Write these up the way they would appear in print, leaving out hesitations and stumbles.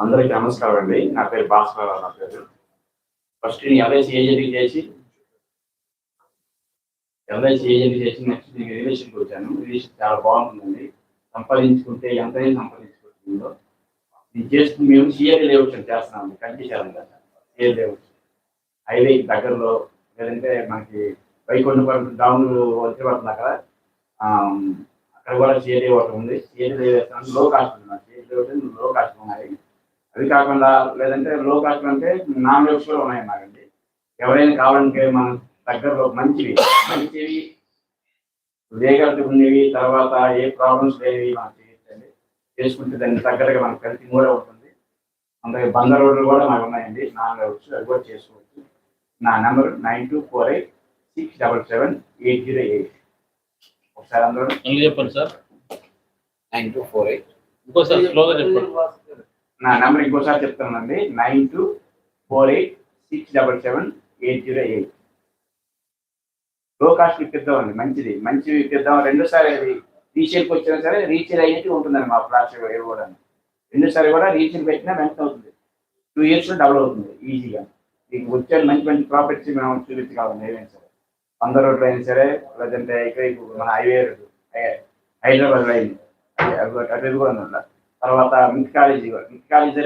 అందరికీ నమస్కారం అండి. నా పేరు భాస్కర్. నా పేరు ఫస్ట్ ఎల్ఐసి ఏజెంట్ చేసి నెక్స్ట్ రిలేషన్కి వచ్చాను. రిలేషన్ చాలా బాగుంటుందండి. సంపాదించుకుంటే ఎంతైనా సంపాదించుకుంటుందో ఇది చేస్తుంది. మేము సిఆర్ లేఅవుట్ చేస్తున్నాం. కంటించాలి కదా సిఆర్ లేఅవుట్ హైవే దగ్గరలో, లేదంటే మనకి వైకుంఠపురం డౌన్ వచ్చి పడుతుంది కదా, అక్కడ కూడా సిఆర్ లేఅవుట్ ఉంది. సిఆర్ లేఅవుట్ లో కాస్ట్ ఉంది. సిఆర్ లేఅవుట్ లో కాస్ట్ ఉన్నాయి. అది కాకుండా లేదంటే లో కాస్ట్ అంటే నాన్ వెజ్ కూడా ఉన్నాయి మాకండి. ఎవరైనా కావాలంటే మన దగ్గరలో మంచివి వేగంగా ఉండేవి, తర్వాత ఏ ప్రాబ్లమ్స్ లేవి మనకు చేయొచ్చండి. చేసుకుంటే దానికి దగ్గరగా మనకు కలిసి కూడా ఉంటుంది. అందుకే బంద రోడ్లు కూడా మాకు ఉన్నాయండి, నాన్ వెజ్ అది కూడా చేసుకోవచ్చు. నా నెంబర్ 9248677808. ఒకసారి అందరూ చెప్పండి సార్. 9248. ఇంకోసారి స్లోగా చెప్పండి. నా నెంబర్ ఇంకోసారి చెప్తానండి, 9248677808. లో కాస్ట్ ఇప్పిద్దామండి, మంచిది ఇప్పిద్దాం. రెండోసారి అది రీసేల్కి వచ్చినా సరే రీసేల్ అయ్యేది ఉంటుందండి మా ఫ్లాట్స్ కూడా. రెండోసారి కూడా రీసేల్ పెట్టినా వెంటనే అవుతుంది. 2 years డబుల్ అవుతుంది ఈజీగా. మీకు వచ్చే మంచి ప్రాపర్టీస్ మేము చూపించగలం. ఏదైనా సరే 100 రోడ్లు అయినా సరే, లేదంటే ఇక్కడ మన హైవే హైదరాబాద్ లైన్ అటు కూడా ఉంది. తర్వాత మిడ్ కాలేజీ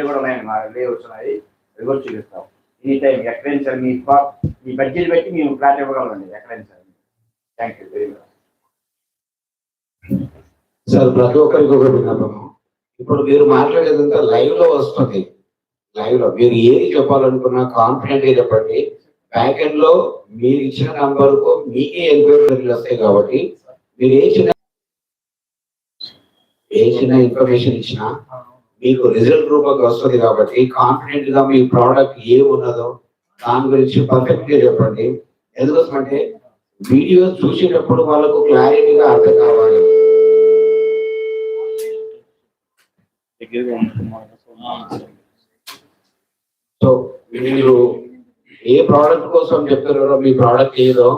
కూడా ఉన్నాయండి, మా లేఅవుట్స్ ఉన్నాయి. అవి కూడా చూపిస్తాం ఎనీ టైం. ఎక్కడైనా సరే మీ బడ్జెట్ బట్టి మేము ఫ్లాట్ ఇవ్వగలమండి ఎక్కడైనా సరే. Thank you very much sir. ప్రతి ఒక్కరికి ఒక విన్నపం, ఇప్పుడు మీరు మాట్లాడేదంతా లైవ్ లో వస్తుంది. లైవ్ లో మీరు ఏది చెప్పాలనుకున్నా కాన్ఫిడెంట్ గా చెప్పండి. బ్యాక్ ఎండ్ లో మీరు ఇచ్చిన నంబర్ కు మీకే ఎంక్వైరీలు వస్తాయి. కాబట్టి మీరు ఏ చిన్న ఇన్ఫర్మేషన్ ఇచ్చినా మీకు రిజల్ట్ రూపంగా వస్తుంది. కాబట్టి కాన్ఫిడెంట్ గా మీ ప్రోడక్ట్ ఏ ఉన్నదో దాని గురించి పర్ఫెక్ట్ గా చెప్పండి. ఎందుకోసమంటే వీడియో చూసేటప్పుడు వాళ్ళకు క్లారిటీగా అర్థం కావాలి. సో మీరు ఏ ప్రోడక్ట్ కోసం చెప్తున్నారో, మీ ప్రోడక్ట్ ఏదో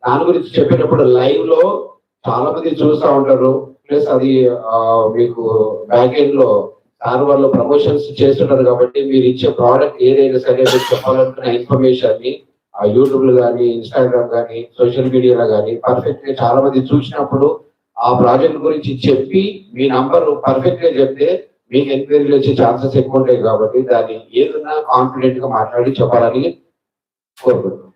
దాని గురించి చెప్పేటప్పుడు లైవ్ లో చాలా మంది చూస్తూ ఉంటారు. ప్లస్ అది మీకు బ్యాక్ ఎండ్ లో సార్ వాళ్ళు ప్రమోషన్స్ చేస్తున్నారు. కాబట్టి మీరు ఇచ్చే ప్రోడక్ట్ ఏదైనా సరే మీరు చెప్పాలనుకున్న ఇన్ఫర్మేషన్ ని యూట్యూబ్ లో కానీ, ఇన్స్టాగ్రామ్ కానీ, సోషల్ మీడియాలో కానీ పర్ఫెక్ట్ గా చాలా మంది చూసినప్పుడు ఆ ప్రాజెక్ట్ గురించి చెప్పి మీ నంబర్ పర్ఫెక్ట్ గా చెప్తే మీకు ఎంక్వైరీలు వచ్చే ఛాన్సెస్ ఎక్కువ ఉంటాయి. కాబట్టి దాన్ని ఏదైనా కాన్ఫిడెంట్ గా మాట్లాడి చెప్పాలని కోరుకుంటున్నాను.